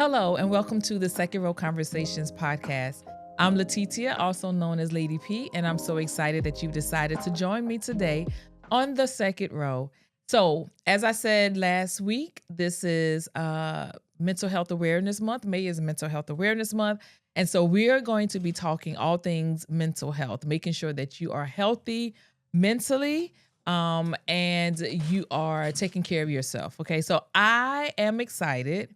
Hello, and welcome to the Second Row Conversations podcast. I'm Letitia, also known as Lady P, and I'm so excited that you've decided to join me today on the second row. So, as I said last week, this is Mental Health Awareness Month. May is Mental Health Awareness Month. And so we are going to be talking all things mental health, making sure that you are healthy mentally and you are taking care of yourself. Okay, so I am excited.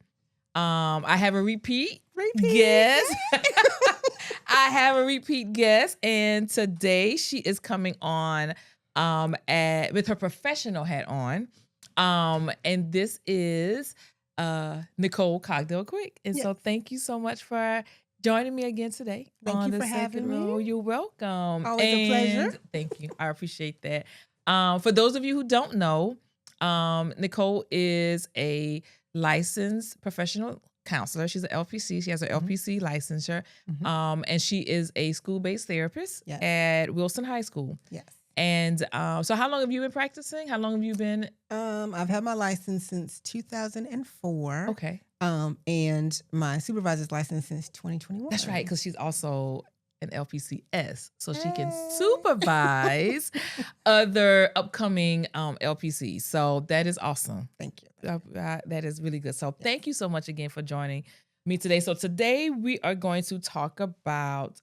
I have a repeat guest. I have a repeat guest, and today she is coming on with her professional hat on. And this is Nicole Cogdell-Quick. And so thank you so much for joining me again today. Thank you for having me. You're welcome. Always a pleasure. Thank you. I appreciate that. For those of you who don't know, Nicole is a licensed professional counselor. She's an LPC. She has an LPC licensure. And she is a school-based therapist at Wilson High School. Yes. And so how long have you been practicing? How long have you been? I've had my license since 2004. Okay. And my supervisor's license since 2021. That's right, because she's also an LPCS, so she can supervise other upcoming LPCs. So that is awesome. Thank you. That is really good. So thank you so much again for joining me today. So today we are going to talk about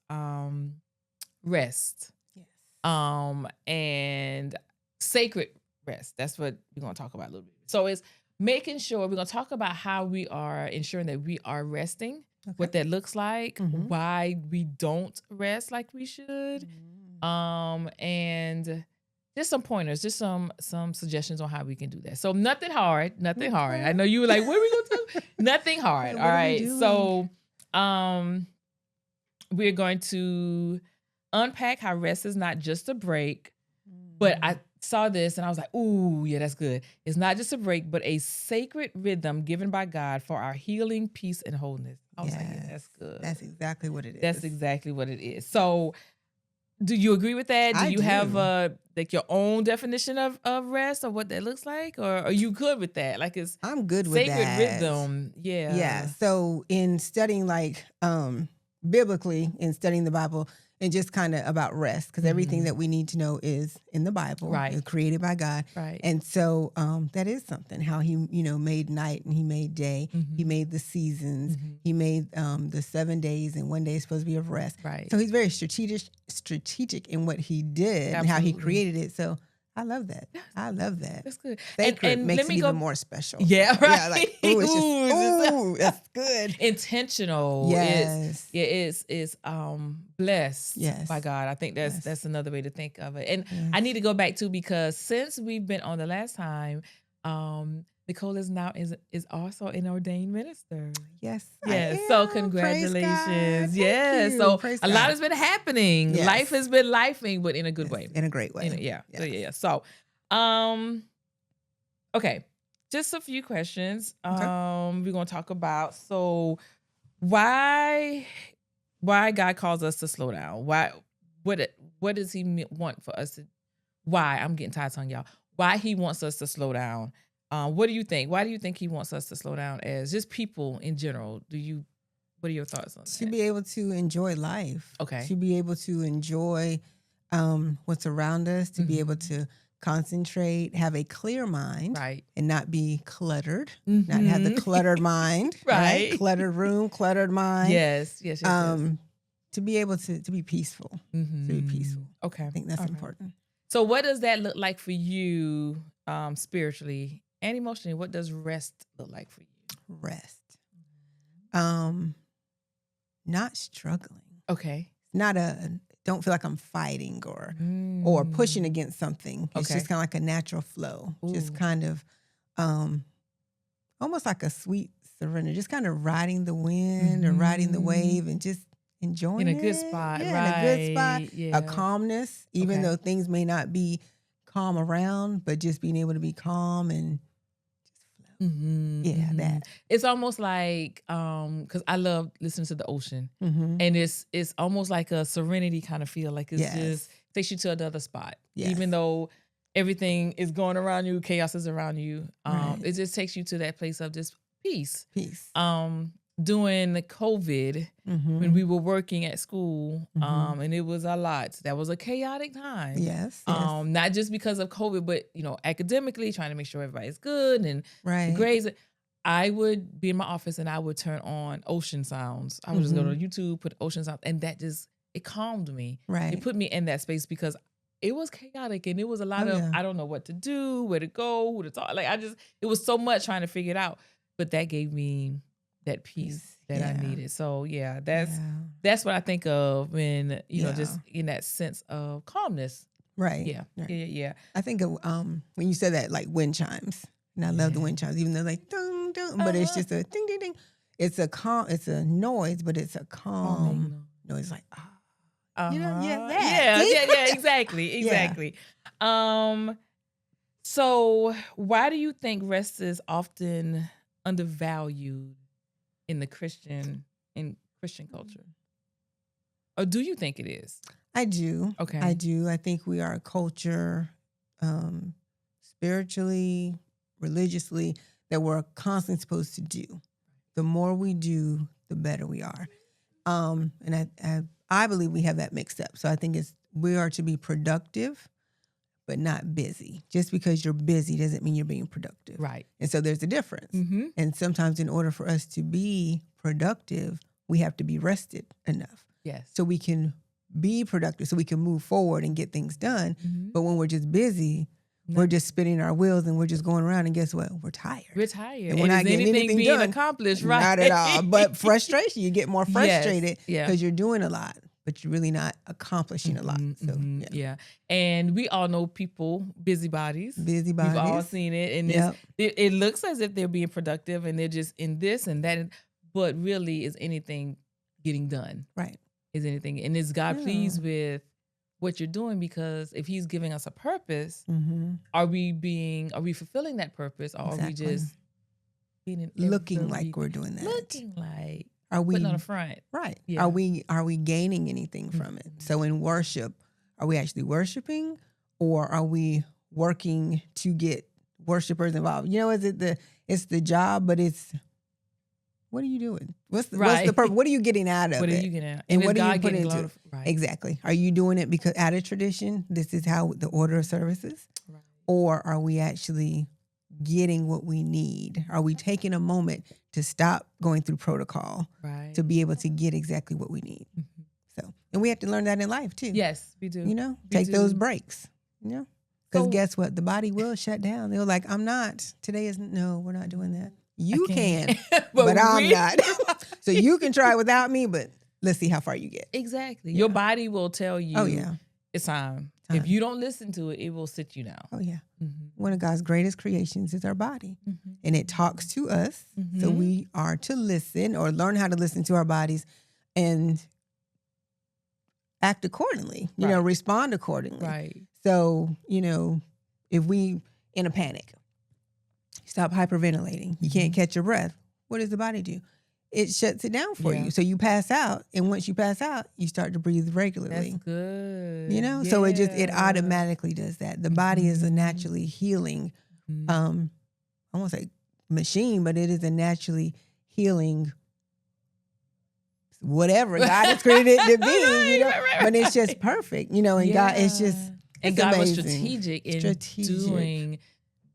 rest. Yes. And sacred rest. That's what we're going to talk about a little bit. So it's making sure we're going to talk about how we are ensuring that we are resting. Okay. What that looks like, why we don't rest like we should, and just some pointers, just some suggestions on how we can do that. So nothing hard. I know you were like, what are we going to do? Nothing hard. All right. So we're going to unpack how rest is not just a break, but I saw this and I was like, ooh, yeah, that's good. It's not just a break, but a sacred rhythm given by God for our healing, peace, and wholeness. I was like, yeah, that's good. That's exactly what it is. That's exactly what it is. So do you agree with that? Do you have like your own definition of rest or what that looks like? Or are you good with that? Like I'm good with that. Sacred rhythm. Yeah. Yeah. So in studying biblically, in studying the Bible, and just kind of about rest, because everything that we need to know is in the Bible, right? It's created by God, right? And so that is something. How He, made night and He made day. He made the seasons. He made the 7 days, and one day is supposed to be of rest, right? So He's very strategic in what He did. Absolutely. And how He created it. So I love that. I love that. That's good. Sacred and makes it even more special. Yeah, right. Yeah, like, ooh, it's just, ooh, that's good. Intentional. Yes. It's blessed by God. I think that's another way to think of it. And I need to go back to, because since we've been on the last time, Nicole is now is also an ordained minister. Yes. Yes. So congratulations. Yes. So a lot has been happening. Yes. Life has been lifing, but in a good way. In a great way. So, okay. Just a few questions. We're going to talk about, so why God calls us to slow down? What does He want for us to, why? I'm getting tired of telling y'all. Why He wants us to slow down. What do you think? Why do you think He wants us to slow down as just people in general? What are your thoughts on that? To be able to enjoy life. Okay. To be able to enjoy what's around us, to be able to concentrate, have a clear mind, right, and not be cluttered, not have the cluttered mind, right? Cluttered room, cluttered mind. Yes. To be able to be peaceful, to be peaceful. Okay. I think that's important. So what does that look like for you spiritually and emotionally? What does rest look like for you? Rest. Not struggling. Okay. Don't feel like I'm fighting or pushing against something. It's just kind of like a natural flow. Ooh. Just kind of almost like a sweet surrender. Just kind of riding the wind or riding the wave and just enjoying it. In a good spot. Yeah, right. In a good spot. Yeah. A calmness, even though things may not be calm around, but just being able to be calm and that. It's almost like because I love listening to the ocean, and it's almost like a serenity kind of feel. Like it's just takes you to another spot, even though everything is going around you, chaos is around you. It just takes you to that place of just peace. during the COVID, when we were working at school, and it was a lot. That was a chaotic time. Yes. Not just because of COVID, but academically trying to make sure everybody's good and the grades. I would be in my office and I would turn on ocean sounds. I would just go to YouTube, put ocean sounds, and that just it calmed me. Right. It put me in that space because it was chaotic and it was a lot of I don't know what to do, where to go, who to talk. Like it was so much trying to figure it out. But that gave me that peace that I needed. So that's what I think of when just in that sense of calmness. Right. Yeah. I think of when you said that, like wind chimes, and I love the wind chimes, even though like ding ding, but it's just a ding ding ding. It's a noise, but it's a calm noise, like exactly. So why do you think rest is often undervalued in the Christian culture? Or do you think it is? I do. Okay. I do. I think we are a culture, spiritually, religiously, that we're constantly supposed to do. The more we do, the better we are. And I believe we have that mixed up. So I think we are to be productive, but not busy. Just because you're busy doesn't mean you're being productive. Right. And so there's a difference. And sometimes in order for us to be productive, we have to be rested enough. Yes. So we can be productive, so we can move forward and get things done. But when we're just busy, we're just spinning our wheels and we're just going around, and guess what? We're tired. And we're not getting anything being done, accomplished, right? Not at all. But frustration, you get more frustrated because you're doing a lot, but you're really not accomplishing a lot. So and we all know people, busybodies. We've all seen it, and it looks as if they're being productive and they're just in this and that, but really, is anything getting done? Right. Is anything, and is God pleased with what you're doing? Because if He's giving us a purpose, are we fulfilling that purpose, or are we just looking like we're doing that? Looking like are we putting on the front? Right. Yeah. Are we gaining anything from it? So in worship, are we actually worshiping, or are we working to get worshipers involved? It's the job, but it's what are you doing? What's the purpose? What are you getting out of it? What are you getting out? And what are you putting into it? Right. Exactly. Are you doing it because out of tradition, this is how the order of services? Right. Or are we actually getting what we need? Are we taking a moment to stop going through protocol to be able to get exactly what we need? So, and we have to learn that in life too. Yes, we do. Take those breaks, because guess what? The body will shut down. They're like, we're not doing that. You can, but I'm not. So you can try without me, but let's see how far you get. Exactly. Your body will tell you, it's time. If you don't listen to it, it will sit you down. Oh, yeah. One of God's greatest creations is our body. And it talks to us. So we are to listen, or learn how to listen to our bodies and act accordingly, respond accordingly. Right. So, if we in a panic, stop hyperventilating, you can't catch your breath, what does the body do? It shuts it down for you. So you pass out, and once you pass out, you start to breathe regularly. That's good. So it automatically does that. The body is a naturally healing, I won't say machine, but it is a naturally healing whatever God has created it to be, but it's just perfect, and God, it's just, and God was strategic in doing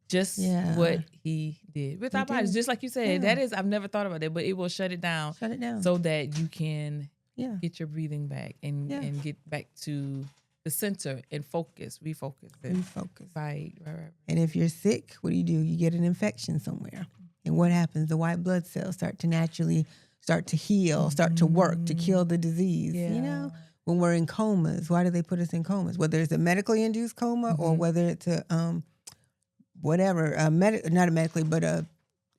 just what He did with our bodies. Just like you said, that is, I've never thought about that, but it will shut it down so that you can get your breathing back and get back to the center and refocus. Right. And if you're sick, what do? You get an infection somewhere. And what happens? The white blood cells start to naturally start to heal, start to work to kill the disease. When we're in comas, why do they put us in comas? Whether it's a medically induced coma or whether it's a whatever, not a medically, but a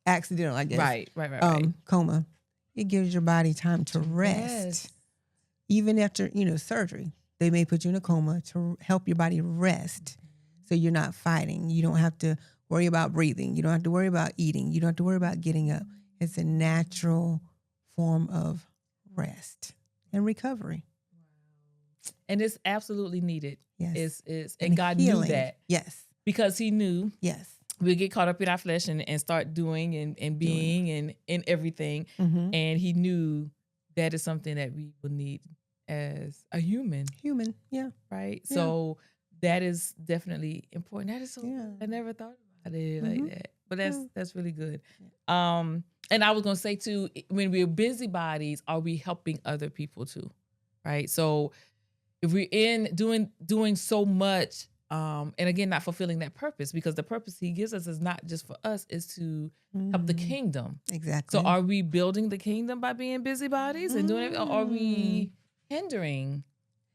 accidental, I guess. Right. Coma. It gives your body time to rest. Even after, surgery, they may put you in a coma to help your body rest. So you're not fighting. You don't have to worry about breathing. You don't have to worry about eating. You don't have to worry about getting up. It's a natural form of rest and recovery. And it's absolutely needed. Yes. And God knew that. Yes. Because He knew we get caught up in our flesh and start doing and being and everything. Mm-hmm. And he knew that is something that we will need as a human. Human, yeah. Right? Yeah. So that is definitely important. That is so Yeah. good. I never thought about it Mhm. like that. But that's really good. Yeah. And I was gonna say too, when we're busybodies, are we helping other people too? Right? So if we're in doing so much, and again, not fulfilling that purpose, because the purpose he gives us is not just for us, is to help the kingdom. Exactly. So are we building the kingdom by being busybodies and doing it, or are we hindering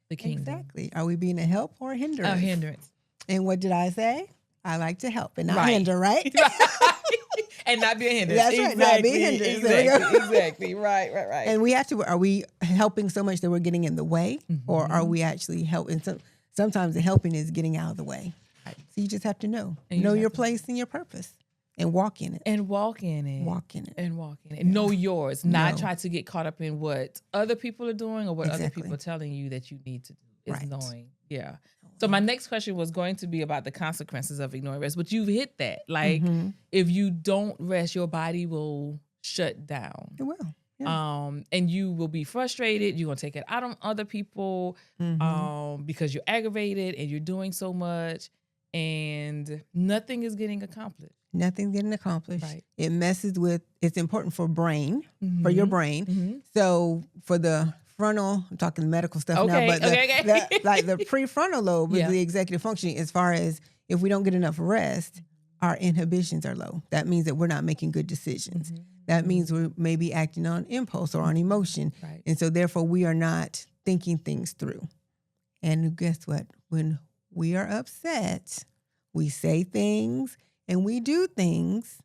the kingdom? Exactly. Are we being a help or a hindrance? A hindrance. And what did I say? I like to help and not Right. hinder, right? And not be a hindrance. That's right, not be a hindrance. There we go. Exactly. Right. And we have to, are we helping so much that we're getting in the way? Or are we actually helping? Sometimes the helping is getting out of the way. Right. So you just have to know. And you Know just your have to place and your purpose. And walk in it. And walk in it. Walk in it. And walk in it. And know yours. Not No. try to get caught up in what other people are doing or what other Exactly. people are telling you that you need to do. Is Right. knowing. Yeah. So my next question was going to be about the consequences of ignoring rest, but you've hit that. Like if you don't rest, your body will shut down. It will. Yeah. And you will be frustrated. You're gonna take it out on other people, because you're aggravated and you're doing so much, and nothing is getting accomplished. Nothing's getting accomplished. Right. It messes with, it's important for for your brain. So for the frontal, I'm talking medical stuff now, but like the prefrontal lobe is the executive functioning, as far as if we don't get enough rest, our inhibitions are low. That means that we're not making good decisions. That means we're maybe acting on impulse or on emotion. Right. And so therefore we are not thinking things through. And guess what? When we are upset, we say things and we do things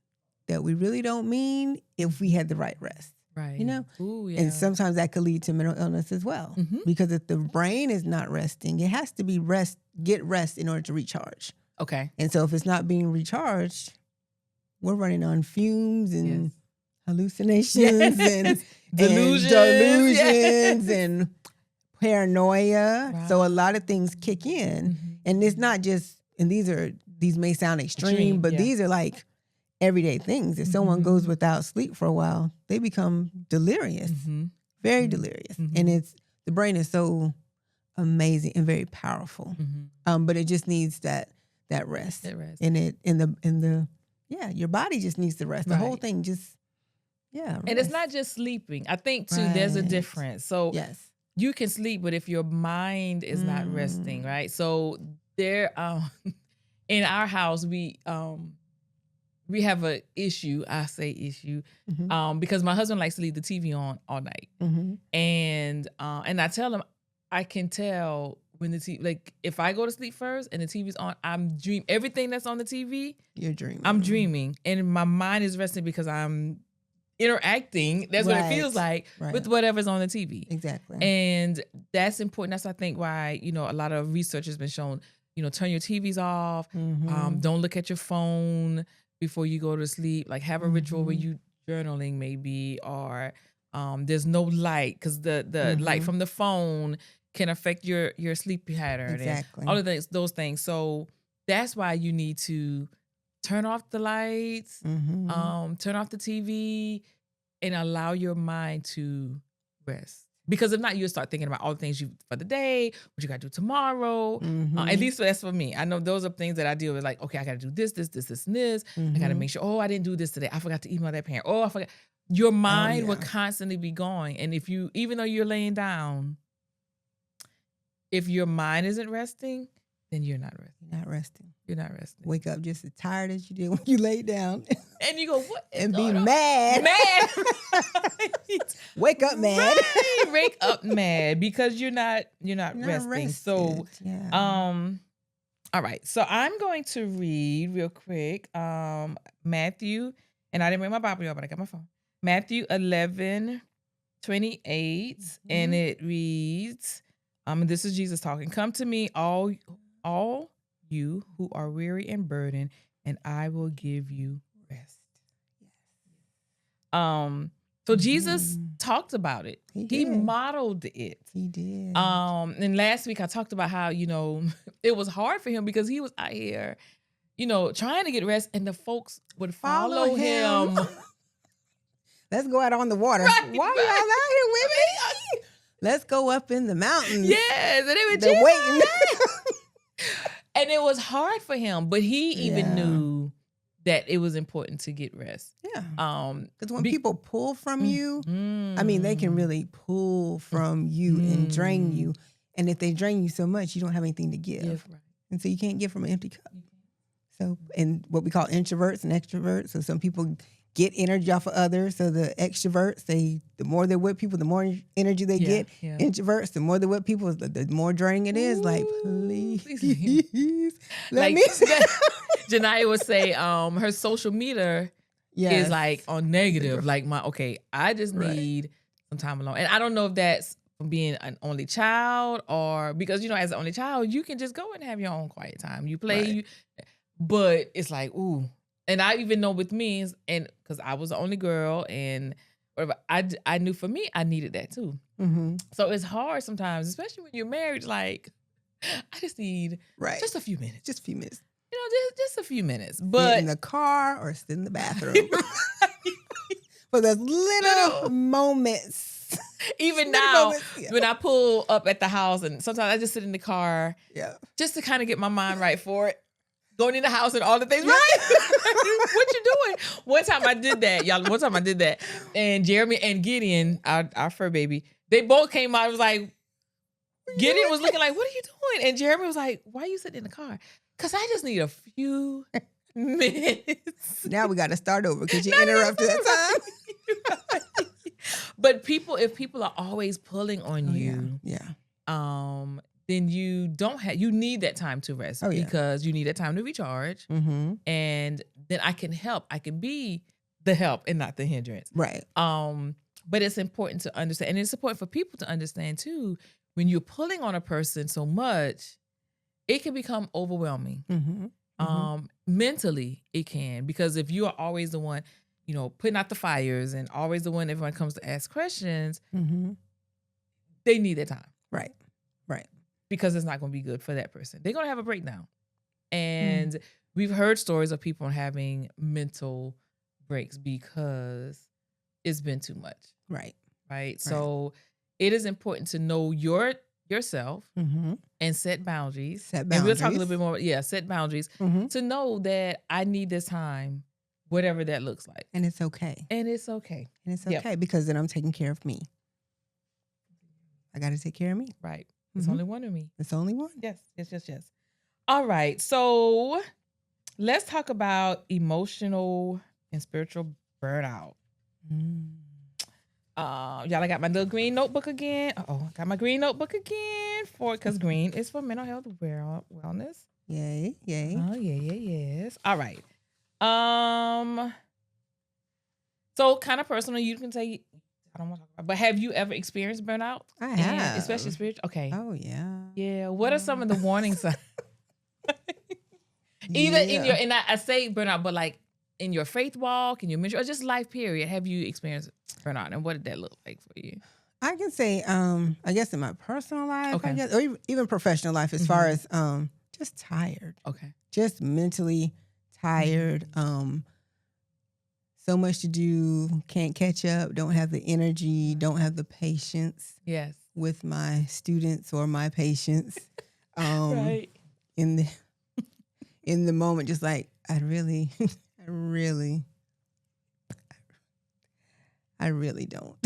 that we really don't mean if we had the right rest. Right. You know? Ooh, yeah. And sometimes that could lead to mental illness as well. Because if the brain is not resting, it has to be get rest in order to recharge. Okay. And so if it's not being recharged, we're running on fumes and hallucinations and delusions and paranoia. Right. So a lot of things kick in. And it's not just, and these may sound extreme, but these are like everyday things. If someone goes without sleep for a while, they become delirious, very delirious. And the brain is so amazing and very powerful. But it just needs that rest. And your body just needs the rest. The whole thing just, rest. And it's not just sleeping. I think too, there's a difference. So you can sleep, but if your mind is not resting, right? So there, in our house, we have a issue. I say issue, because my husband likes to leave the TV on all night, and I tell him I can tell when the TV, like if I go to sleep first and the TV's on, I'm dream everything that's on the TV. You're dreaming. I'm dreaming, and my mind is resting because I'm interacting. That's what it feels like with whatever's on the TV. Exactly. And that's important. That's I think why a lot of research has been shown. Turn your TVs off. Don't look at your phone before you go to sleep. Like have a ritual where you journaling maybe, or there's no light, because the light from the phone can affect your sleep pattern. Exactly. And all of those things. So that's why you need to turn off the lights, turn off the TV, and allow your mind to rest. Because if not, you'll start thinking about all the things for the day, what you got to do tomorrow. At least that's for me. I know those are things that I deal with. Like, okay, I got to do this, and this. I got to make sure, I didn't do this today. I forgot to email that parent. I forgot. Your mind will constantly be going. And if even though you're laying down, if your mind isn't resting, then you're not resting. You're not resting. Wake up just as tired as you did when you lay down. And you go, what? And be mad. Wake up mad. Right. Wake up mad because you're not resting. Rested. So, all right. So I'm going to read real quick Matthew, and I didn't bring my Bible, but I got my phone. Matthew 11:28, and it reads, this is Jesus talking. Come to me, all you who are weary and burdened, and I will give you rest. So Jesus talked about it. He modeled it. He did. And last week I talked about how, it was hard for him because he was out here trying to get rest, and the folks would follow him. Let's go out on the water. Right, Why y'all out here with me? Let's go up in the mountains. Yes, and they were They're waiting. And it was hard for him, but he even knew that it was important to get rest. Yeah. Because when people pull from you, I mean, they can really pull from you and drain you. And if they drain you so much, you don't have anything to give. Right. And so you can't give from an empty cup. So, and what we call introverts and extroverts. So some people get energy off of others. So the extroverts, the more they're with people, the more energy they get. Yeah. Introverts, the more they're with people, the more draining it is. Like, please, let me. Janiyah would say, her social meter is like on negative. Like I just need some time alone. And I don't know if that's from being an only child or because, as an only child, you can just go and have your own quiet time. You play, but it's like, ooh. And I even know with me, and because I was the only girl and whatever, I knew for me, I needed that too. Mm-hmm. So it's hard sometimes, especially when you're married, like, I just need just a few minutes. Just a few minutes. Just a few minutes. But in the car or sit in the bathroom. For those little moments. Even now, when I pull up at the house and sometimes I just sit in the car just to kind of get my mind right for it. Going in the house and all the things, right? What you doing? One time I did that, y'all. And Jeremy and Gideon, our fur baby, they both came out and was like, Gideon was looking like, what are you doing? And Jeremy was like, why are you sitting in the car? Because I just need a few minutes. Now we got to start over because you interrupted that time. But if people are always pulling on you, then you need that time to rest because you need that time to recharge. Mm-hmm. And then I can help. I can be the help and not the hindrance. Right. But it's important to understand, and it's important for people to understand too, when you're pulling on a person so much, it can become overwhelming. Mm-hmm. Mentally, it can, because if you are always the one, putting out the fires and always the one everyone comes to ask questions, they need that time. Right. Because it's not going to be good for that person. They're going to have a breakdown. And we've heard stories of people having mental breaks because it's been too much. Right. So it is important to know yourself and set boundaries. And we'll talk a little bit more. Set boundaries to know that I need this time, whatever that looks like. And it's okay. Because then I'm taking care of me. I got to take care of me. Right. It's only one of me. It's only one. Yes. All right. So let's talk about emotional and spiritual burnout. Y'all, I got my little green notebook again. I got my green notebook again because green is for mental health wellness. Yay. Oh, yes. All right. So kind of personal, you can say, I don't want to talk about, but have you ever experienced burnout? I have. Especially spiritual? Okay. Oh, yeah. Yeah. What are some of the warning signs? Either in your, and I say burnout, but like in your faith walk, in your ministry, or just life period, have you experienced burnout, and what did that look like for you? I can say, I guess in my personal life, I guess, or even professional life, as far as just tired. Okay. Just mentally tired. So much to do, can't catch up, don't have the energy, don't have the patience. Yes. With my students or my patients. Right. In the moment, just like I really don't.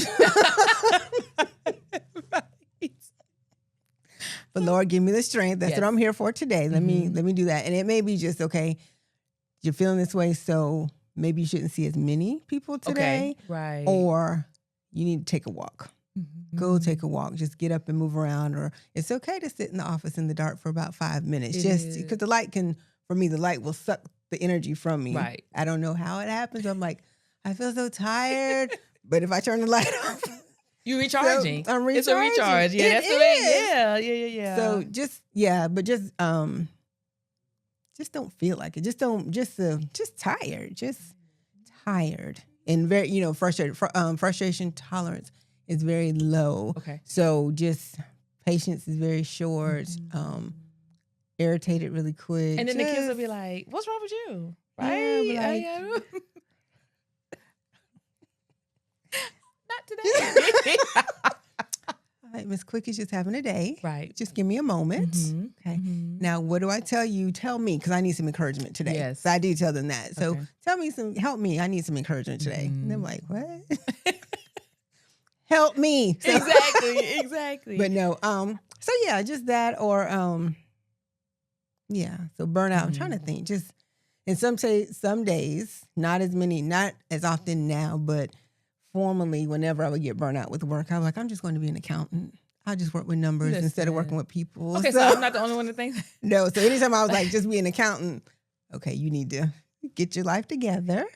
But Lord, give me the strength. That's what I'm here for today. Let me do that. And it may be just, okay, you're feeling this way, so maybe you shouldn't see as many people today. Okay. Right. Or you need to take a walk. Mm-hmm. Go take a walk. Just get up and move around. Or it's okay to sit in the office in the dark for about 5 minutes. Just because the light will suck the energy from me. Right. I don't know how it happens. I'm like, I feel so tired. But if I turn the light off, you're recharging. So I'm recharging. It's a recharge. Yeah, that's the way. Yeah. So just don't feel like it. Just tired. Just tired. And very, frustrated. Frustration tolerance is very low. Okay. So just patience is very short. irritated really quick. And then the kids will be like, "What's wrong with you?" Right? Yeah, Yeah. Not today. All right, Miss Quick is just having a day. Right. Just give me a moment. Mm-hmm. Okay. Mm-hmm. Now, what do I tell you? Tell me, because I need some encouragement today. Yes. So I do tell them that. So Okay. tell me help me. I need some encouragement today. Mm-hmm. And they're like, what? Help me. So, Exactly. But no, so yeah, just that or yeah. So burnout. I'm trying to think. Just and some days, not as often now, but formerly, whenever I would get burnout with work, I was like, I'm just going to be an accountant. I just work with numbers instead of working with people. Okay, so I'm not the only one to think that. No, so anytime I was like, just be an accountant, okay, you need to get your life together,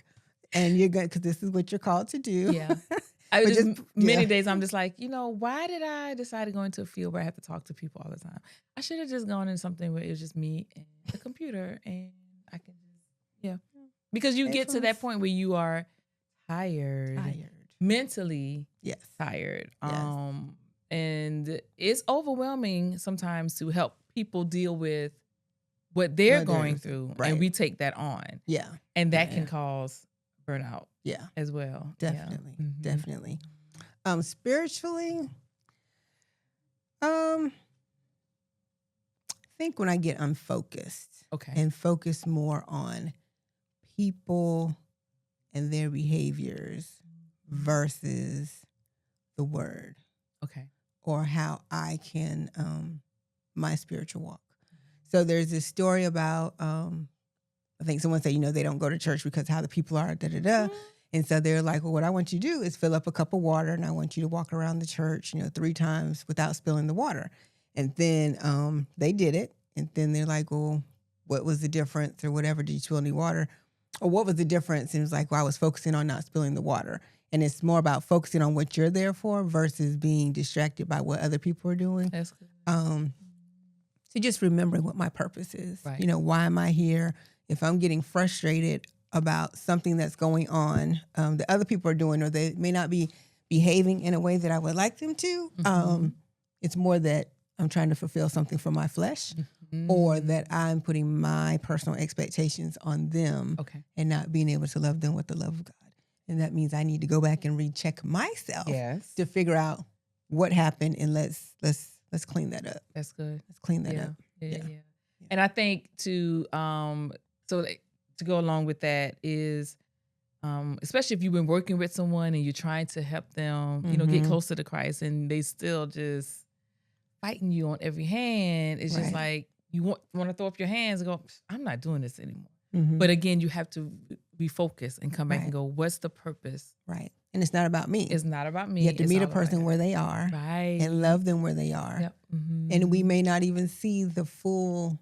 and you're good because this is what you're called to do. Yeah. Many days I'm just like, why did I decide to go into a field where I have to talk to people all the time? I should have just gone into something where it was just me and the computer, and I can because you get to that point where you are tired. Mentally tired. Yes. And it's overwhelming sometimes to help people deal with what they're going through, and we take that on. Yeah. And that can cause burnout. Yeah. As well. Definitely. Yeah. Mm-hmm. Definitely. Spiritually, I think when I get unfocused and focus more on people and their behaviors versus the word. Okay. Or how I can, my spiritual walk. So there's this story about, I think someone said, they don't go to church because how the people are, Mm-hmm. And so they're like, well, what I want you to do is fill up a cup of water, and I want you to walk around the church, 3 times without spilling the water. And then they did it. And then they're like, well, what was the difference or whatever? Did you spill any water? Or what was the difference? And it was like, well, I was focusing on not spilling the water. And it's more about focusing on what you're there for versus being distracted by what other people are doing. That's good. So just remembering what my purpose is. Right. Why am I here? If I'm getting frustrated about something that's going on that other people are doing, or they may not be behaving in a way that I would like them to, it's more that I'm trying to fulfill something for my flesh, or that I'm putting my personal expectations on them and not being able to love them with the love of God. And that means I need to go back and recheck myself to figure out what happened, and let's clean that up. That's good. Let's clean that up. Yeah. And I think to go along with that is, especially if you've been working with someone and you're trying to help them, get closer to Christ, and they still just fighting you on every hand. It's just like you want to throw up your hands and go, I'm not doing this anymore. Mm-hmm. But again, you have to refocus and come back and go, what's the purpose? Right. And it's not about me. It's not about me. You have to meet a person where they are and love them where they are. Yep. Mm-hmm. And we may not even see the full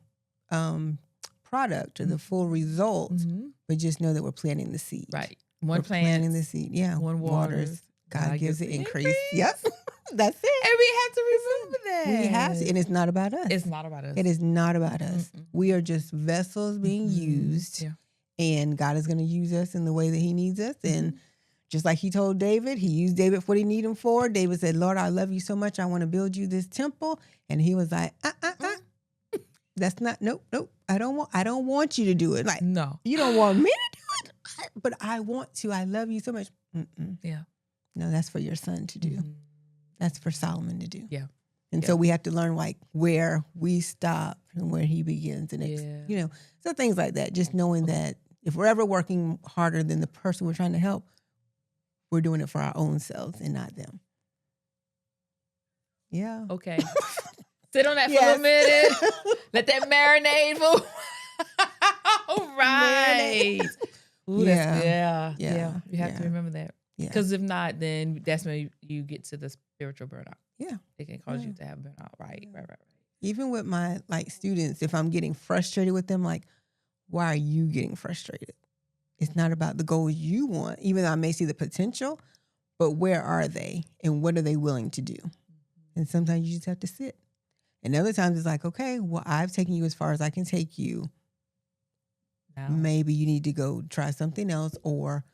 product or the full result, but just know that we're planting the seed. Right. We're planting the seed. Yeah. One waters. God gives the increase. Yep. That's it. And we have to remember that. We have to. And it's not about us. It's not about us. It is not about us. We are just vessels being used. Yeah. And God is going to use us in the way that he needs us. And just like he told David, he used David for what he needed him for. David said, Lord, I love you so much. I want to build you this temple. And he was like, That's not, nope. I don't want you to do it. Like, no, you don't want me to do it, but I want to. I love you so much. Yeah. No, that's for your son to do. That's for Solomon to do. Yeah. And so we have to learn like where we stop and where he begins. And, so things like that. Just knowing that if we're ever working harder than the person we're trying to help, we're doing it for our own selves and not them. Yeah. Okay. Sit on that for a minute. Let that marinate for. All right. Ooh, yeah. You have to remember that. Because if not, then that's when you get to the spiritual burnout. Yeah. It can cause you to have burnout. Right. Even with my students, if I'm getting frustrated with them, why are you getting frustrated? It's not about the goals you want, even though I may see the potential, but where are they and what are they willing to do? And sometimes you just have to sit. And other times it's like, okay, well, I've taken you as far as I can take you. Now. Maybe you need to go try something else, or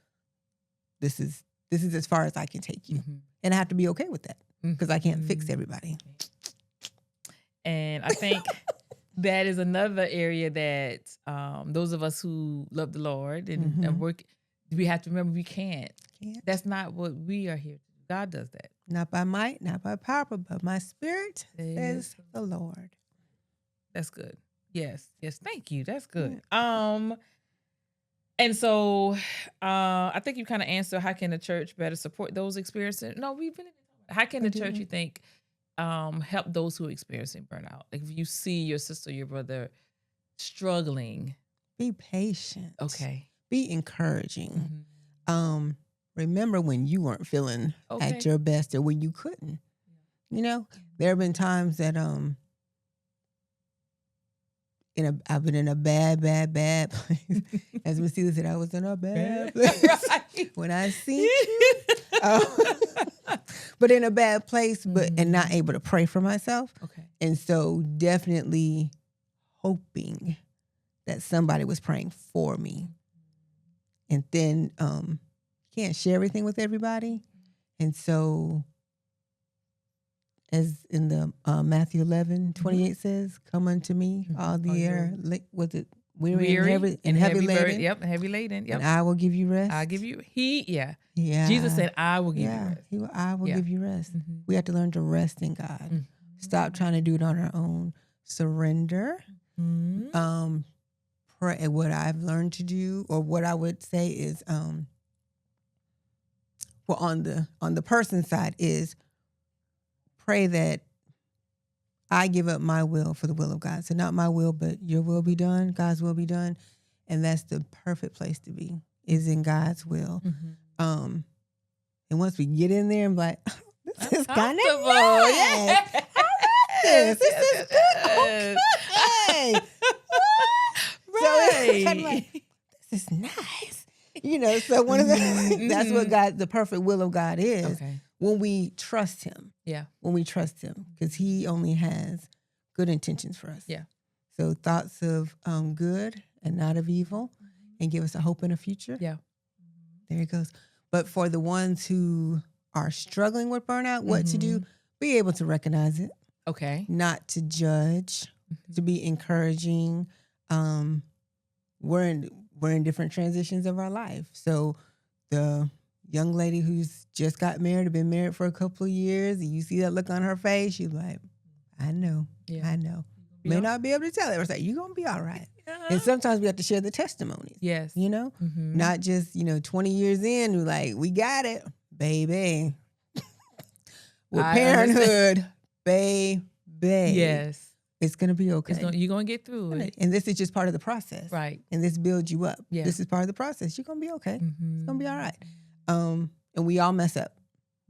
this is as far as I can take you. And I have to be okay with that because I can't fix everybody. And I think that is another area that those of us who love the Lord and work, we have to remember we can't. That's not what we are here to do. God does that. Not by might, not by power, but my spirit, says the Lord. That's good. Yes. Thank you. That's good. And so I think you kind of answered, how can the church better support those experiencing? No, we've been. How can the church, you think, help those who are experiencing burnout? Like if you see your sister, your brother struggling, be patient. Okay. Be encouraging. Remember when you weren't feeling at your best or when you couldn't. You know, there have been times that I've been in a bad place. As Miss Steele said, I was in a bad place when I see you. But in a bad place, and not able to pray for myself. Okay. And so definitely hoping that somebody was praying for me. And then can't share everything with everybody. And so as in the Matthew 11:28 says, come unto me, all the was it weary and heavy laden? Yep, heavy laden. Yep. And I will give you rest. I'll give you, yeah. Jesus said, I will give you rest. I will give you rest. We have to learn to rest in God. Stop trying to do it on our own. Surrender. Pray. What I've learned to do, or what I would say is, well, on the person's side is pray that I give up my will for the will of God. So not my will, but your will be done, God's will be done. And that's the perfect place to be, is in God's will. And once we get in there and be like, this is kind of nice. This is good. Okay. Right. So it's like, this is nice. You know, so one of the that's what God, the perfect will of God is. Okay. When we trust him. Yeah. When we trust him, because he only has good intentions for us. Yeah. So thoughts of good and not of evil, and give us a hope and a future. Yeah. There it goes. But for the ones who are struggling with burnout, what to do, be able to recognize it. Okay. Not to judge, to be encouraging. We're in different transitions of our life. So the young lady who's just got married, been married for a couple of years, and you see that look on her face, you're like, I know. May not be able to tell it. Or say, you're going to be all right. And sometimes we have to share the testimonies. Yes. You know? Not just, 20 years in, we're like, we got it, baby. With parenthood, baby. Yes. It's going to be okay. You're going to get through it. And this is just part of the process. Right. And this builds you up. Yeah. This is part of the process. You're going to be okay. It's going to be all right. And we all mess up.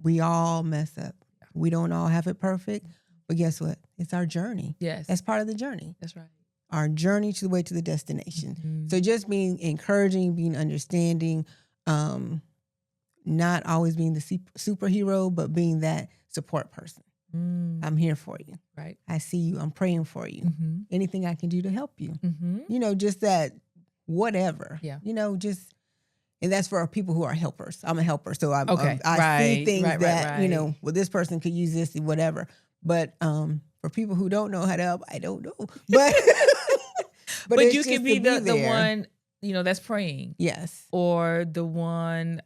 We don't all have it perfect. But guess what? It's our journey. Yes. That's part of the journey. That's right. Our journey to the way to the destination. So just being encouraging, being understanding, not always being the superhero, but being that support person. I'm here for you. Right. I see you. I'm praying for you. Anything I can do to help you. Just that whatever. Yeah. And that's for people who are helpers. I'm a helper. So I see things that, well, this person could use this, whatever. But for people who don't know how to help, I don't know. But but you can be the one, that's praying. Yes. Or the one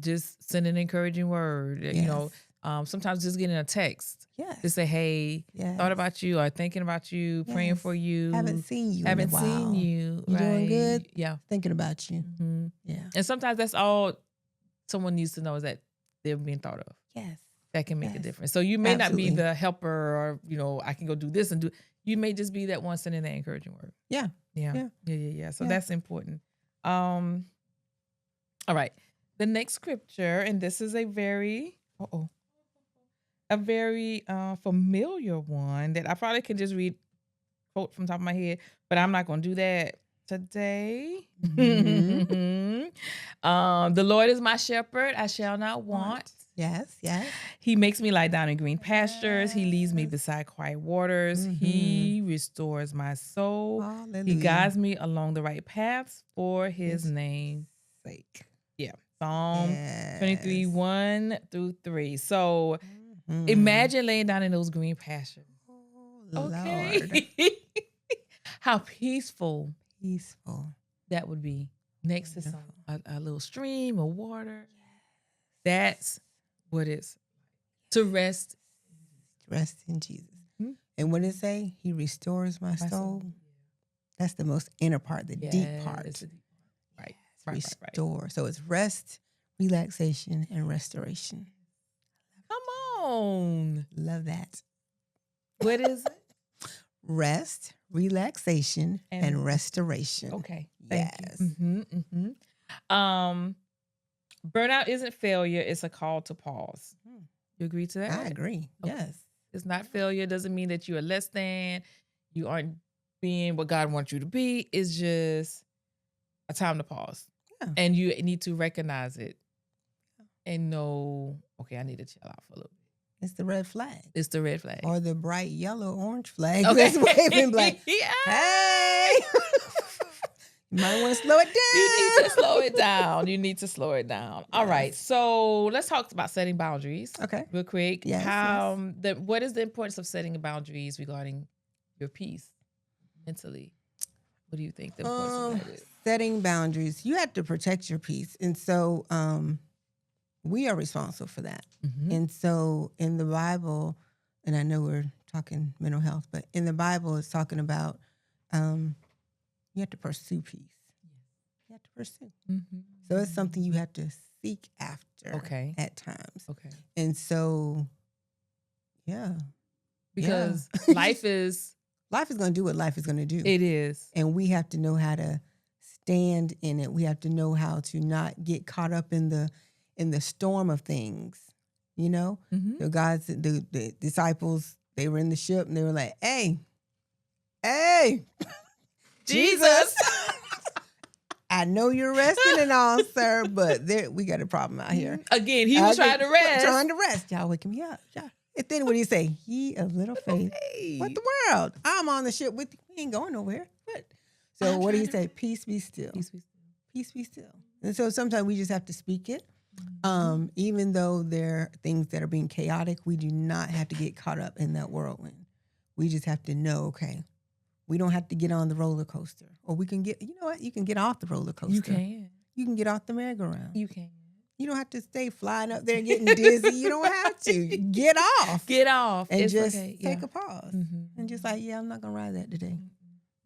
just send an encouraging word. Yes. Sometimes just getting a text. Yes. To say, hey, thought about you, or thinking about you, praying for you. Haven't seen you. Haven't seen you. You doing good? Yeah. Thinking about you. Yeah. And sometimes that's all someone needs to know, is that they're being thought of. Yes. That can make a difference. So you may not be the helper, or, I can go do this and do. You may just be that one sending that encouraging word. Yeah. Yeah. So that's important. All right. The next scripture, and this is a very familiar one that I probably can just quote from the top of my head, but I'm not going to do that today. The Lord is my shepherd, I shall not want. Yes. He makes me lie down in green pastures. He leads me beside quiet waters. He restores my soul. Hallelujah. He guides me along the right paths for his name's sake. Yeah. Psalm 23, 1-3. So imagine laying down in those green pastures. Oh, okay. Lord. How peaceful that would be next to a little stream of water. That's what it's to rest. Rest in Jesus. Mm-hmm. And what did it say? He restores my soul. That's the most inner part, the deep part. Right. Restore. Right. So it's rest, relaxation, and restoration. Come on. Love that. What is it? Rest, relaxation, and restoration. Okay. Yes. Burnout isn't failure. It's a call to pause. You agree to that? I agree. Okay. Yes. It's not failure. It doesn't mean that you are less than. You aren't being what God wants you to be. It's just a time to pause. Yeah. And you need to recognize it and know, okay, I need to chill out for a little bit. It's the red flag. It's the red flag. Or the bright yellow orange flag. Okay. That's waving like, hey. You might want to slow it down. You need to slow it down. You need to slow it down. Yes. All right. So let's talk about setting boundaries. Okay. Real quick. Yes, what is the importance of setting boundaries regarding your peace mentally? What do you think the importance of that is? Setting boundaries. You have to protect your peace. And so we are responsible for that. Mm-hmm. And so in the Bible, and I know we're talking mental health, but in the Bible it's talking about you have to pursue peace. You have to pursue. Mm-hmm. So it's something you have to seek after at times. Okay. And so, yeah. Because life is going to do what life is going to do. It is. And we have to know how to stand in it. We have to know how to not get caught up in the storm of things. You know? Mm-hmm. The disciples, they were in the ship and they were like, hey, Jesus, I know you're resting and all, sir, but we got a problem out here. Again, he was trying to rest. Trying to rest. Y'all waking me up. Yeah. And then what do you say? Ye of little faith. Okay. What the world? I'm on the ship with you. We ain't going nowhere. What? So what do you say? Peace be still. Peace be still. Peace be still. And so sometimes we just have to speak it. Mm-hmm. Even though there are things that are being chaotic, we do not have to get caught up in that whirlwind. We just have to know, okay, we don't have to get on the roller coaster. Or we can get, you know what? You can get off the roller coaster. You can. You can get off the merry-go-round. You can. You don't have to stay flying up there getting dizzy. You don't have to. Get off. Get off. And just take a pause. Mm-hmm. And just like, I'm not going to ride that today.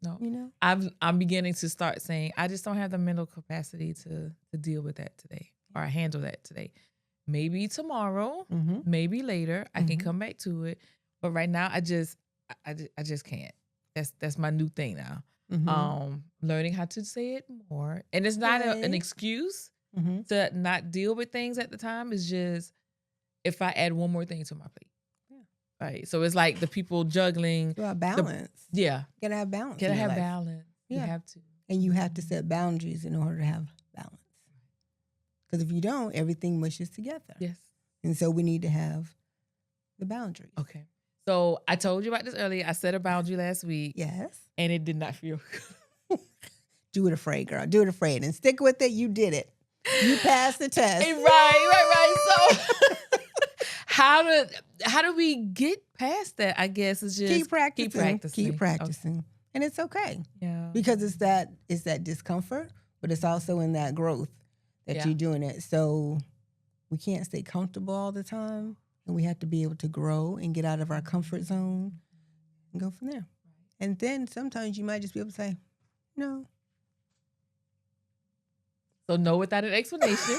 No. You know? I'm beginning to start saying, I just don't have the mental capacity to deal with that today or handle that today. Maybe tomorrow, maybe later, I can come back to it. But right now, I just can't. That's my new thing now. Mm-hmm. Learning how to say it more. And it's not an excuse to not deal with things at the time. It's just if I add one more thing to my plate. Yeah. Right. So it's like the people juggling. So balance. Yeah. You gotta have balance. Gotta have balance. Yeah. You have to. And you have to set boundaries in order to have balance. Because if you don't, everything mushes together. Yes. And so we need to have the boundaries. Okay. So I told you about this earlier. I set a boundary last week. Yes. And it did not feel good. Do it afraid, girl. Do it afraid. And stick with it. You did it. You passed the test. Right. So how do we get past that? I guess it's just keep practicing. Okay. And it's okay. Yeah. Because it's that discomfort, but it's also in that growth that you're doing it. So we can't stay comfortable all the time. And we have to be able to grow and get out of our comfort zone and go from there. And then sometimes you might just be able to say, no. So no without an explanation.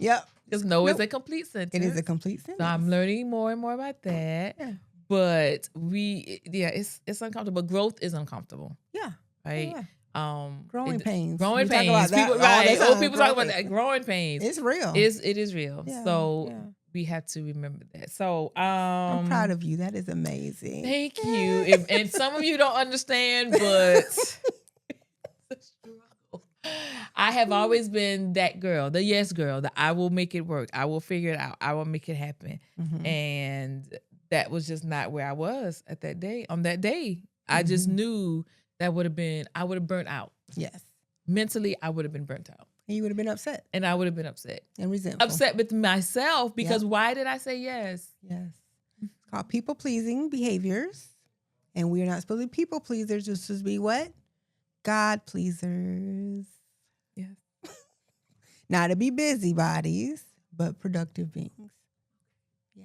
Yep. Because no is a complete sentence. It is a complete sentence. So I'm learning more and more about that. Yeah. But it's uncomfortable. Growth is uncomfortable. Yeah. Right? Yeah. Growing pains. Growing pains. People, right. Old people talk about that. Growing pains. It's real. It is real. Yeah. So we have to remember that. So I'm proud of you. That is amazing. Thank you. And some of you don't understand, but I have always been that girl, the yes girl, that I will make it work. I will figure it out. I will make it happen. Mm-hmm. And that was just not where I was at that day. On that day, I just knew that I would have burnt out. Yes. Mentally, I would have been burnt out. And you would have been upset. And I would have been upset. And resentful. Upset with myself because why did I say yes? Yes. It's called people-pleasing behaviors. And we're not supposed to be people pleasers. We're supposed to be what? God pleasers. Yes. Not to be busybodies, but productive beings. Yeah.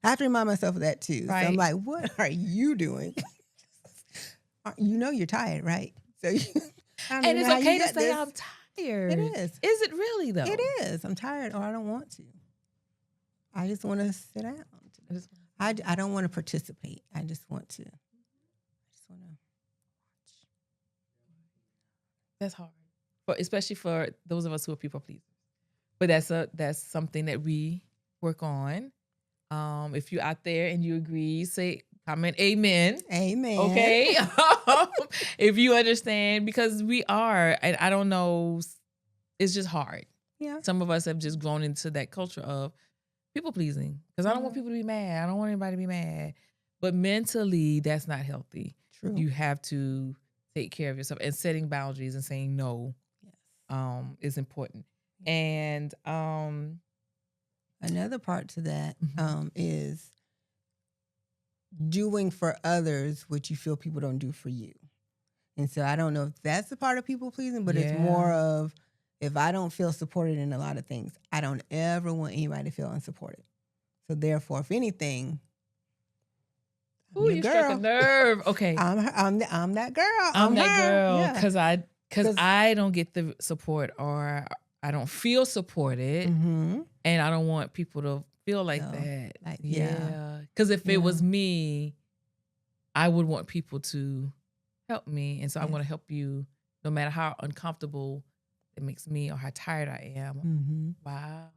I have to remind myself of that too. Right. So I'm like, what are you doing? You know you're tired, right? So and it's okay to say I'm tired. It is. Is it really though? It is. I'm tired or I don't want to. I just want to sit down. I don't want to participate. I just want to watch. That's hard. Especially for those of us who are people pleasers. But that's something that we work on. If you're out there and you agree, comment amen. Amen. Okay. If you understand, because we are, and I don't know, it's just hard. Yeah. Some of us have just grown into that culture of people pleasing. Because I don't want people to be mad. I don't want anybody to be mad. But mentally, that's not healthy. True. You have to take care of yourself, and setting boundaries and saying no is important. And another part to that is doing for others what you feel people don't do for you. And so I don't know if that's the part of people pleasing, but it's more of, if I don't feel supported in a lot of things, I don't ever want anybody to feel unsupported. So therefore, if anything, ooh, you struck a nerve. Okay, I'm that girl. I'm that girl because Yeah. I don't get the support, or I don't feel supported, and I don't want people to feel like that. Because if it was me, I would want people to help me, and so I'm going to help you, no matter how uncomfortable it makes me or how tired I am. Wow.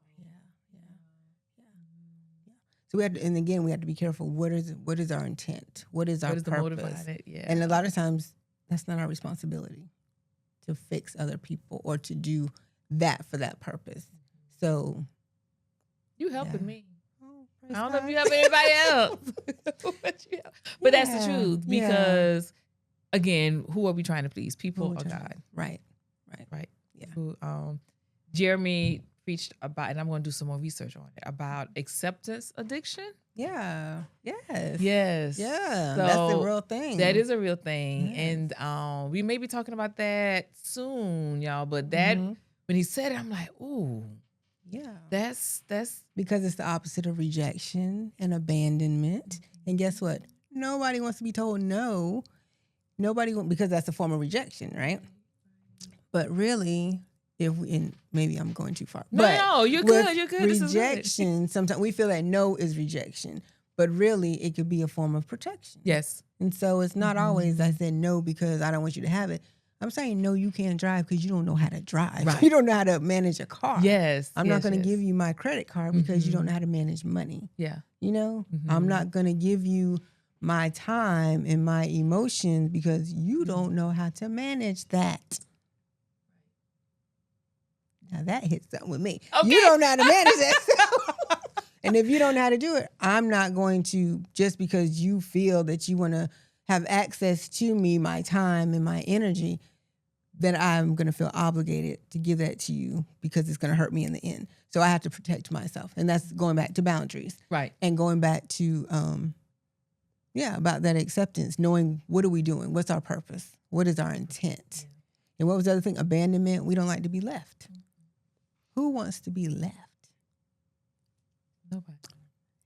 So we have to, and again, we have to be careful. What is our intent? What is our purpose? The motive behind it? Yeah. And a lot of times, that's not our responsibility to fix other people or to do that for that purpose. So you helping me. Oh, I don't know if you help anybody else. But that's the truth, because again, who are we trying to please? People or God? Right. Yeah. Who, Jeremy preached about, and I'm going to do some more research on it, about acceptance addiction. Yeah. Yes. Yes. Yeah. So that's a real thing. That is a real thing. Yes. And we may be talking about that soon, y'all. But that, when he said it, I'm like, ooh. Yeah. That's because it's the opposite of rejection and abandonment. And guess what? Nobody wants to be told no. Because that's a form of rejection, right? But really, and maybe I'm going too far. No, you're good. You're good. Rejection, sometimes we feel that no is rejection, but really it could be a form of protection. Yes. And so it's not always I said no because I don't want you to have it. I'm saying no, you can't drive because you don't know how to drive. Right. You don't know how to manage a car. Yes. I'm not going to give you my credit card because you don't know how to manage money. Yeah. You know, I'm not going to give you my time and my emotions because you don't know how to manage that. Now that hits something with me. Okay. You don't know how to manage that. And if you don't know how to do it, I'm not going to, just because you feel that you want to have access to me, my time and my energy, that I'm going to feel obligated to give that to you because it's going to hurt me in the end. So I have to protect myself. And that's going back to boundaries. Right. And going back to, about that acceptance, knowing what are we doing? What's our purpose? What is our intent? And what was the other thing? Abandonment. We don't like to be left. Who wants to be left? Nobody.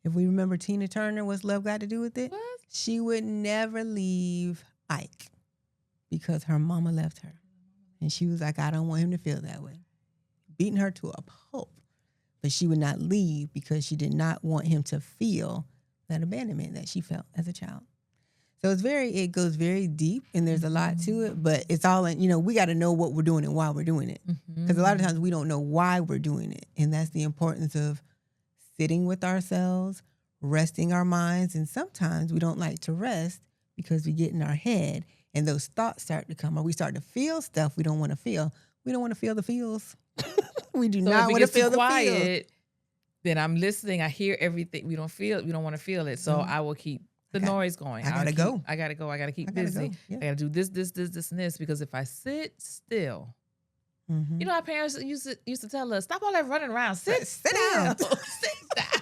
If we remember Tina Turner, what's love got to do with it? What? She would never leave Ike because her mama left her. And she was like, I don't want him to feel that way. Beating her to a pulp. But she would not leave because she did not want him to feel that abandonment that she felt as a child. So it goes very deep, and there's a lot to it, but it's all in, we got to know what we're doing and why we're doing it. Because a lot of times we don't know why we're doing it. And that's the importance of sitting with ourselves, resting our minds. And sometimes we don't like to rest because we get in our head and those thoughts start to come, or we start to feel stuff we don't want to feel. We don't want to feel the feels. We do not want to feel the feels. Then I'm listening. I hear everything. We don't want to feel it. So I will keep the noise going. I gotta go. I gotta keep busy. Yeah. I gotta do this, and this. Because if I sit still, our parents used to tell us, stop all that running around. Sit down. Sit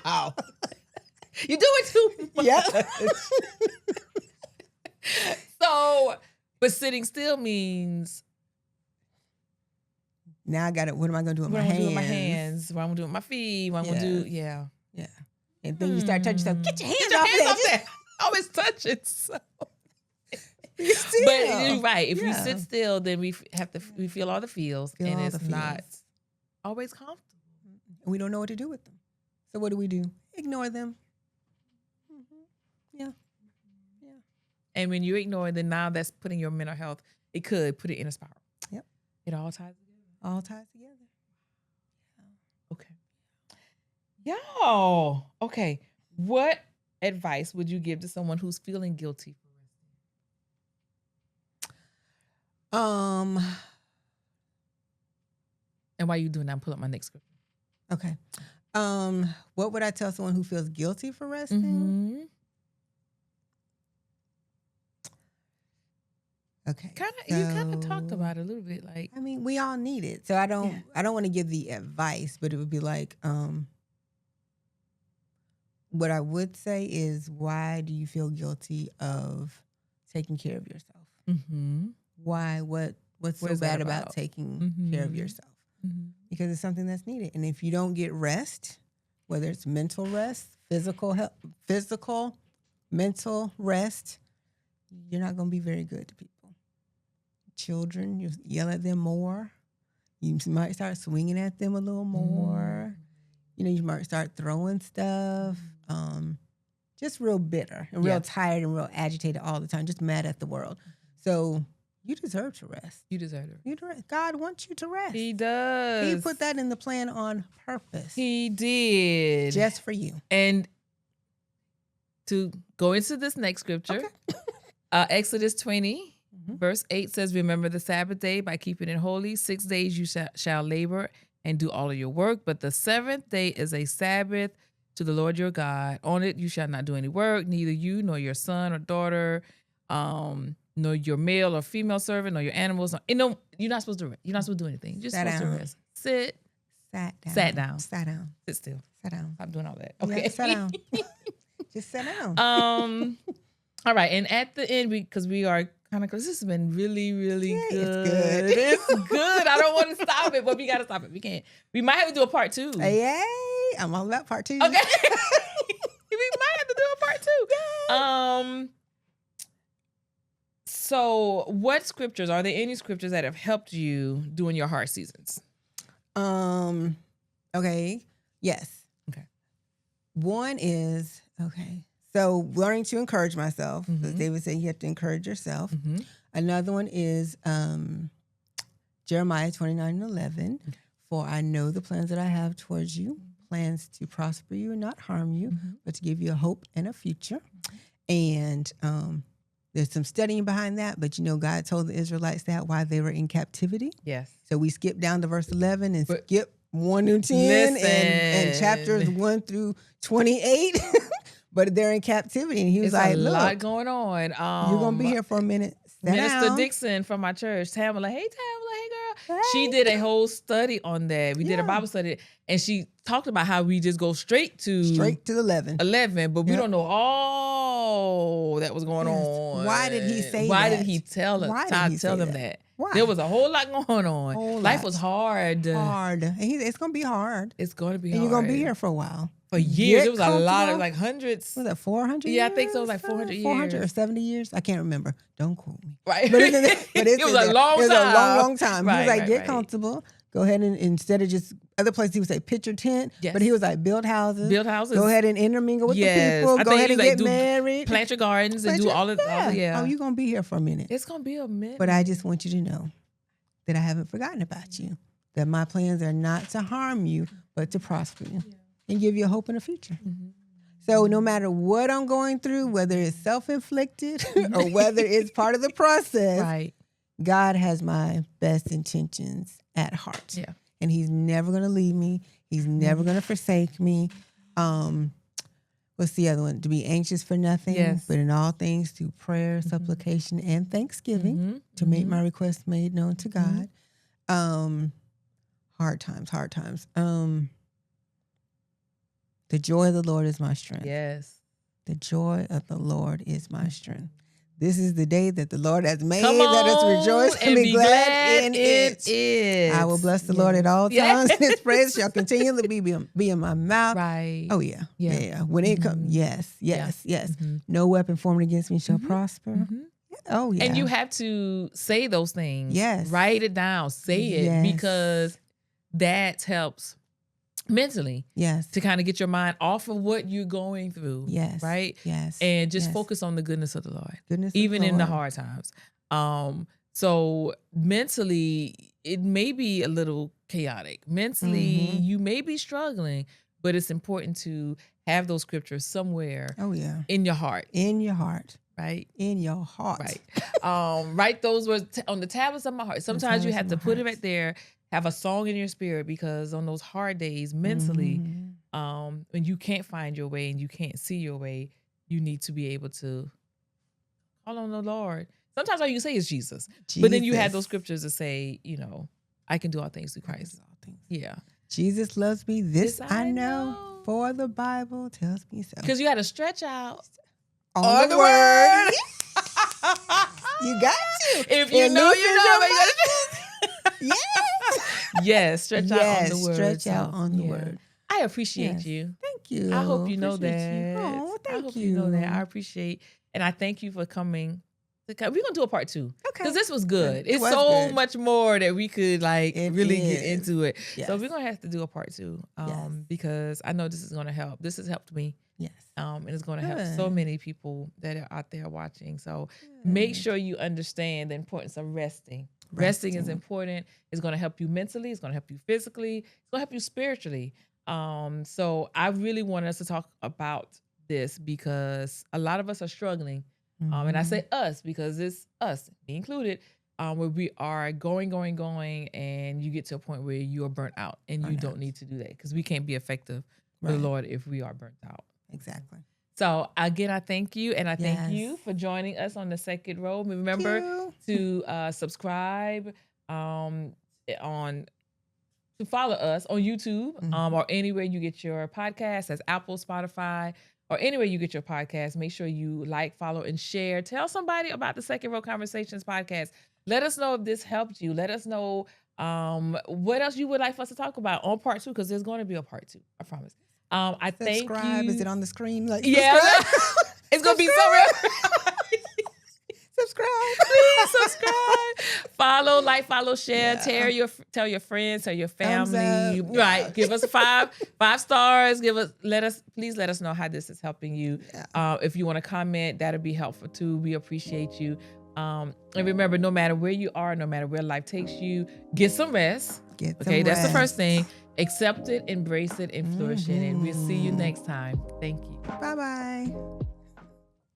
down. You do it too much. Yeah. So, but sitting still means now I got it. What am I going to do with what my I'm gonna hands? do with my hands, what I'm gonna do with my feet, what I'm gonna do, yeah. And then you start touching yourself. Get your hands Get your off hands of off that. that. I always touch it. So. Still. But you're right. If we sit still, then we feel all the feels, and all it's the feels. not always comfortable. And we don't know what to do with them. So what do? Ignore them. Yeah. And when you ignore, then now that's putting your mental health. It could put it in a spiral. Yep. It all ties together. All ties together. Okay. Y'all. Okay. What advice would you give to someone who's feeling guilty for resting? And while you doing that, I'm pulling up my next scripture. Okay. What would I tell someone who feels guilty for resting? Mm-hmm. Okay. You kind of talked about it a little bit, like. I mean, we all need it. So I don't want to give the advice, but it would be like, what I would say is, why do you feel guilty of taking care of yourself? Mm-hmm. Why? What's so bad about taking care of yourself? Mm-hmm. Because it's something that's needed. And if you don't get rest, whether it's mental rest, physical, mental rest, you're not going to be very good to people. Children, you yell at them more. You might start swinging at them a little more. You know, you might start throwing stuff. Just real bitter and real tired and real agitated all the time, just mad at the world. So you deserve to rest. You deserve it. God wants you to rest. He does. He put that in the plan on purpose. He did. Just for you. And to go into this next scripture, Exodus 20, verse 8 says, remember the Sabbath day by keeping it holy. 6 days you shall labor and do all of your work. But the seventh day is a Sabbath to the Lord your God. On it you shall not do any work, neither you nor your son or daughter, nor your male or female servant, nor your animals. You're not supposed to rest. You're not supposed to do anything. You're just supposed to rest. Sat down. Sit still. Sat down. Stop doing all that. Okay. Yeah, sat down. Just sit down. All right. And at the end, because we are kind of close. This has been really, really good. It's good. It's good. I don't want to stop it, but we got to stop it. We can't. We might have to do a part 2. Yay. I'm all about part 2. Okay. We might have to do a part 2. Yay. So what scriptures, are there any scriptures that have helped you during your hard seasons? Okay. Yes. Okay. One is, so learning to encourage myself. As David said, you have to encourage yourself. Another one is Jeremiah 29:11. For I know the plans that I have towards you, plans to prosper you and not harm you, but to give you a hope and a future. And there's some studying behind that, but God told the Israelites that while they were in captivity. Yes. So we skip down to verse 11 and skip 1 through 10 and chapters 1 through 28. But they're in captivity. And he was like, look, a lot going on. You're going to be here for a minute. Minister Dixon from my church, Tamala, hey girl. Hey. She did a whole study on that. We did a Bible study, and she talked about how we just go straight to the 11, but we don't know all that was going on. Why did he say Why that? did he tell us? Why did he tell them that? Why? There was a whole lot going on. Life was hard. And it's going to be hard. It's going to be and hard. you're going to be here for a while. For years. It was a lot of like hundreds. Was that 400 years? Yeah, I think so. It was like 400 years. 400 or 70 years? I can't remember. Don't quote me. Right. But it was a long time. It was a long time. Right, he was like, get comfortable. Go ahead and instead of just other places, he would say pitch your tent. Yes. But he was like, build houses. Go ahead and intermingle with the people. Go ahead and get married. Plant your gardens and do all of that. Oh, you're going to be here for a minute. It's going to be a minute. But I just want you to know that I haven't forgotten about you. That my plans are not to harm you, but to prosper you. And give you a hope in the future. So no matter what I'm going through, whether it's self-inflicted or whether it's part of the process, God has my best intentions at heart. Yeah. And he's never going to leave me. He's never going to forsake me. What's the other one? To be anxious for nothing, but in all things through prayer, supplication, and thanksgiving, to make my requests made known to God. Hard times. The joy of the Lord is my strength. Yes. The joy of the Lord is my strength. This is the day that the Lord has made. Come on, let us rejoice and be glad in it. I will bless the Lord at all times. His praise shall continually be in my mouth. Right. Oh, yeah. When it comes, yes. No weapon formed against me shall prosper. Oh, yeah. And you have to say those things. Yes. Write it down. Say it because that helps mentally. Yes. To kind of get your mind off of what you're going through. Yes. Right? Yes. And just focus on the goodness of the Lord. Even in the hard times. So mentally, it may be a little chaotic. Mentally, you may be struggling, but it's important to have those scriptures somewhere. Oh, yeah. In your heart. In your heart. Right? In your heart. Right. Write those words on the tablets of my heart. Sometimes you have to put it right there, have a song in your spirit, because on those hard days, mentally, when you can't find your way and you can't see your way, you need to be able to call on the Lord. Sometimes all you say is Jesus. But then you have those scriptures that say, I can do all things through Christ. Yeah. Jesus loves me. This I know, for the Bible tells me so. Because you got to stretch out on the word. You got to. If you know, you know. Yes. Stretch out on the word. Stretch out on the word. I appreciate you. Thank you. I hope you know that. Oh, thank you. I hope you know that. I appreciate, and I thank you for coming. We're going to do a part 2. Okay. Because this was good. It's so much more that we could really get into it. Yes. So we're going to have to do a part 2 because I know this is going to help. This has helped me. Yes. And it's going to help so many people that are out there watching. So make sure you understand the importance of resting. Resting is important. It's going to help you mentally. It's going to help you physically. It's going to help you spiritually. So I really want us to talk about this because a lot of us are struggling. And I say us because it's us, me included, where we are going, and you get to a point where you are burnt out and you don't need to do that because we can't be effective for the Lord if we are burnt out. Exactly. So again, I thank you, and I thank you for joining us on the second row. Remember to subscribe to follow us on YouTube or anywhere you get your podcasts, as Apple, Spotify, or anywhere you get your podcast. Make sure you like, follow, and share. Tell somebody about the Second Row Conversations podcast. Let us know if this helped you. Let us know what else you would like for us to talk about on part 2, because there's going to be a part 2. I promise. I thank you. Is it on the screen? It's going to be so real. Subscribe. Please subscribe. Follow, share. Tell your friends, tell your family. Right. Give us 5 stars. Please let us know how this is helping you. If you want to comment, that'll be helpful too. We appreciate you. And remember, no matter where you are, no matter where life takes you, get some rest. That's the first thing. Accept it, embrace it, and flourish in it. We'll see you next time. Thank you. Bye-bye.